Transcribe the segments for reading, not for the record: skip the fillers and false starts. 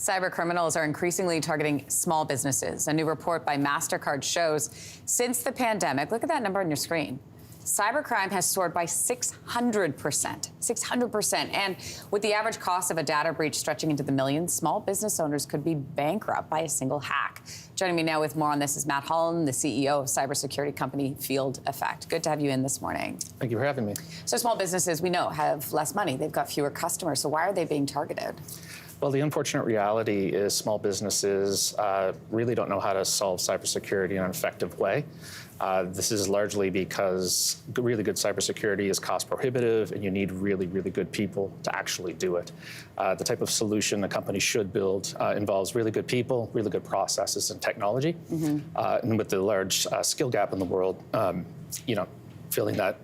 Cyber criminals are increasingly targeting small businesses. A new report by Mastercard shows since the pandemic, look at that number on your screen, cybercrime has soared by 600%. 600%. And with the average cost of a data breach stretching into the millions, small business owners could be bankrupt by a single hack. Joining me now with more on this is Matt Holland, the CEO of cybersecurity company Field Effect. Good to have you in this morning. Thank you for having me. So small businesses, we know, have less money. They've got fewer customers. So why are they being targeted? Well, the unfortunate reality is small businesses really don't know how to solve cybersecurity in an effective way. This is largely because really good cybersecurity is cost prohibitive and you need really, really good people to actually do it. The type of solution a company should build involves really good people, really good processes and technology. And with the large skill gap in the world, filling that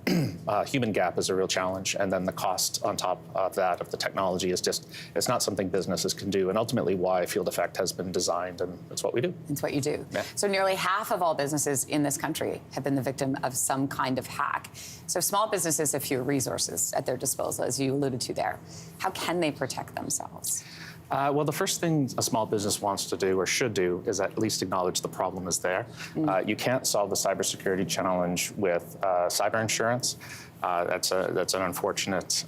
human gap is a real challenge, and then the cost on top of that of the technology is just, it's not something businesses can do, and ultimately why Field Effect has been designed, and it's what we do. It's what you do. Yeah. So nearly half of all businesses in this country have been the victim of some kind of hack. So small businesses have fewer resources at their disposal, as you alluded to there. How can they protect themselves? Well, the first thing a small business wants to do or should do is at least acknowledge the problem is there. You can't solve the cybersecurity challenge with cyber insurance. That's an unfortunate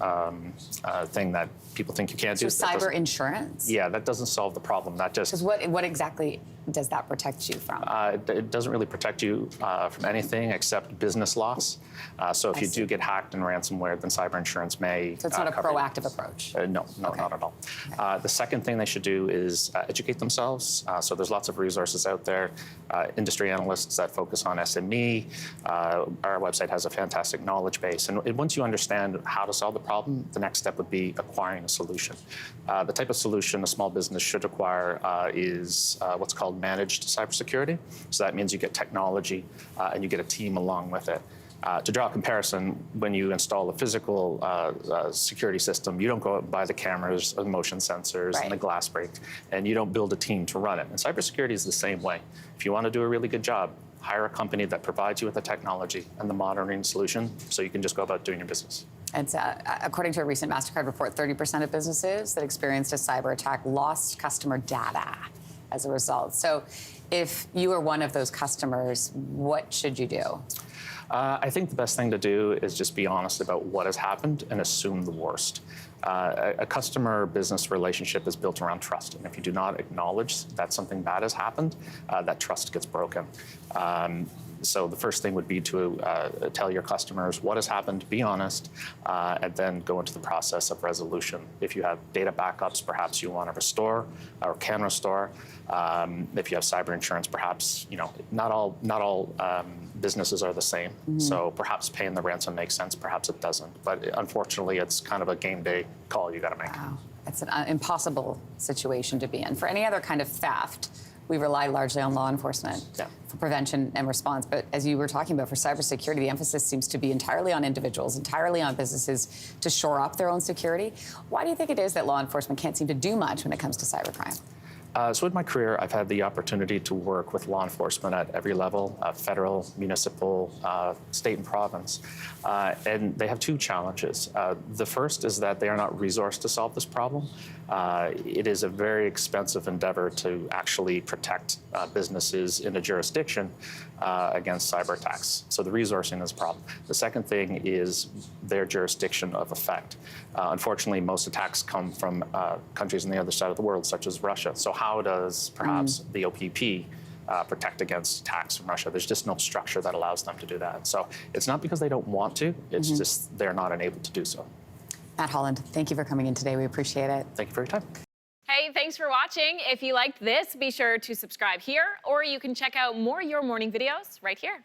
thing that people think you can't do. So cyber insurance? Yeah, that doesn't solve the problem. That just... Because what exactly does that protect you from? It doesn't really protect you from anything except business loss. So if you do get hacked and ransomware, then cyber insurance may So it's not a proactive approach? No, not at all. Okay. The second thing they should do is educate themselves. So there's lots of resources out there, industry analysts that focus on SME. Our website has a fantastic knowledge base. And once you understand how to solve the problem, the next step would be acquiring a solution. The type of solution a small business should acquire is what's called managed cybersecurity. So that means you get technology and you get a team along with it. To draw a comparison, when you install a physical security system, you don't go out and buy the cameras, the motion sensors, and the glass break, and you don't build a team to run it. And cybersecurity is the same way. If you want to do a really good job, hire a company that provides you with the technology and the monitoring solution so you can just go about doing your business. It's, according to a recent Mastercard report, 30% of businesses that experienced a cyber attack lost customer data as a result. So if you are one of those customers, what should you do? I think the best thing to do is just be honest about what has happened and assume the worst. A customer-business relationship is built around trust, and if you do not acknowledge that something bad has happened, that trust gets broken. So the first thing would be to tell your customers what has happened, be honest, and then go into the process of resolution. If you have data backups, perhaps you want to restore or can restore. If you have cyber insurance, perhaps, not all businesses are the same. So perhaps paying the ransom makes sense, perhaps it doesn't. But unfortunately, it's kind of a game day call you got to make. Wow, it's an impossible situation to be in. For any other kind of theft, we rely largely on law enforcement for prevention and response. But as you were talking about, for cybersecurity, the emphasis seems to be entirely on individuals, entirely on businesses to shore up their own security. Why do you think it is that law enforcement can't seem to do much when it comes to cybercrime? So in my career, I've had the opportunity to work with law enforcement at every level, federal, municipal, state and province. And they have two challenges. The first is that they are not resourced to solve this problem. It is a very expensive endeavor to actually protect businesses in a jurisdiction against cyber attacks. So the resourcing is a problem. The second thing is their jurisdiction of effect. Unfortunately, most attacks come from countries on the other side of the world, such as Russia. So how does perhaps the OPP protect against attacks from Russia? There's just no structure that allows them to do that. So it's not because they don't want to, it's just they're not enabled to do so. Matt Holland, thank you for coming in today. We appreciate it. Thank you for your time. Hey, thanks for watching. If you liked this, be sure to subscribe here, or you can check out more Your Morning videos right here.